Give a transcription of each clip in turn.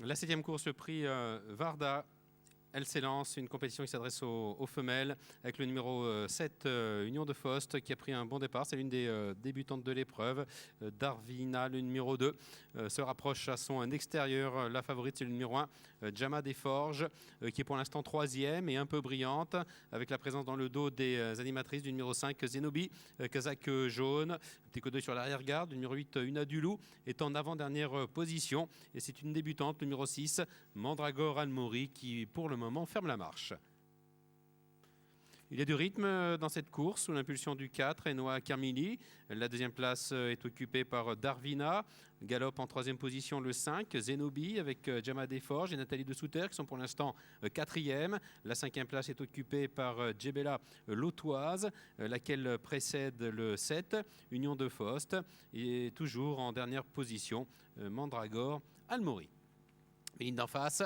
La 7e course, le prix Varda. Elle s'élance, une compétition qui s'adresse aux femelles avec le numéro 7, Union de Faust, qui a pris un bon départ. C'est l'une des débutantes de l'épreuve. Darvina, le numéro 2, se rapproche à son extérieur. La favorite, c'est le numéro 1, Jama des Forges, qui est pour l'instant 3e et un peu brillante, avec la présence dans le dos des animatrices du numéro 5, Zenobi, Kazakh jaune. Petit coup d'œil sur l'arrière-garde. Le numéro 8, Una Dulou, est en avant-dernière position. Et c'est une débutante, le numéro 6, Mandragore Almori, qui pour le moment ferme la marche. Il y a du rythme dans cette course sous l'impulsion du 4, Enoa Carmili. La deuxième place est occupée par Darvina. Galope en troisième position le 5, Zenobi, avec Jama Desforges et Nathalie de Souter, qui sont pour l'instant quatrième. La cinquième place est occupée par Djebela Lautoise, laquelle précède le 7, Union de Faust. Et toujours en dernière position, Mandragore Almori. Ligne d'en face,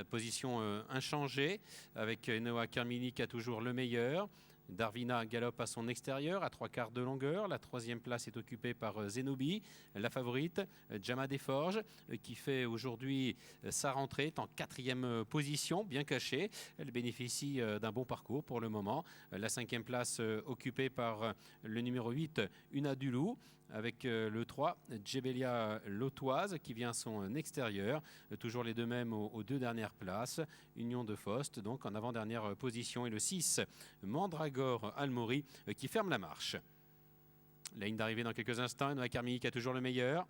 position inchangée, avec Noah Carmini qui a toujours le meilleur. Darvina galope à son extérieur à 3/4 de longueur. La troisième place est occupée par Zenobi. La favorite, Jama Desforges, qui fait aujourd'hui sa rentrée, est en quatrième position, bien cachée. Elle bénéficie d'un bon parcours pour le moment. La cinquième place occupée par le numéro 8, Una Dulou, avec le 3, Djebelia Lautoise, qui vient à son extérieur. Toujours les deux mêmes aux deux dernières places. Union de Faust, donc en avant-dernière position. Et le 6, Mandragore Almori, qui ferme la marche. La ligne d'arrivée dans quelques instants. Noah Carmini qui a toujours le meilleur.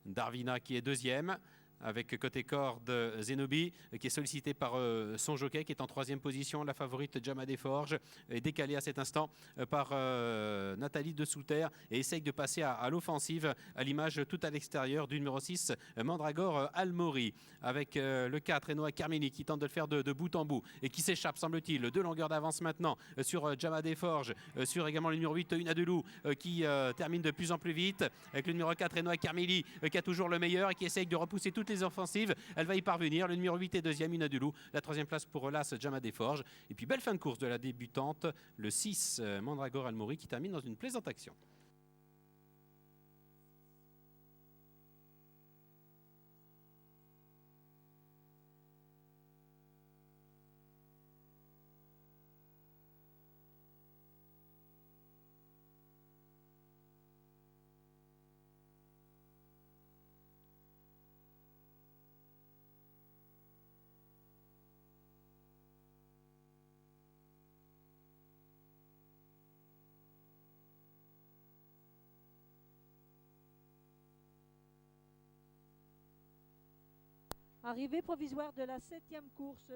Darvina qui est deuxième, avec côté corde Zenobi, qui est sollicité par son jockey, qui est en troisième position. La favorite Jama Desforges est décalée à cet instant par Nathalie de Souter et essaye de passer à l'offensive, à l'image tout à l'extérieur du numéro 6, Mandragore Almori, avec le 4, Enoa Carmini, qui tente de le faire de bout en bout et qui s'échappe, semble-t-il. 2 longueurs d'avance maintenant sur Jama Desforges, sur également le numéro 8, Una Dulou, qui termine de plus en plus vite, avec le numéro 4, Enoa Carmini, qui a toujours le meilleur et qui essaye de repousser toutes les offensives. Elle va y parvenir. Le numéro 8 est deuxième, Una Dulou. La troisième place pour l'As, Jama Desforges. Et puis belle fin de course de la débutante, le 6, Mandragore Almori, qui termine dans une plaisante action. Arrivée provisoire de la 7e course.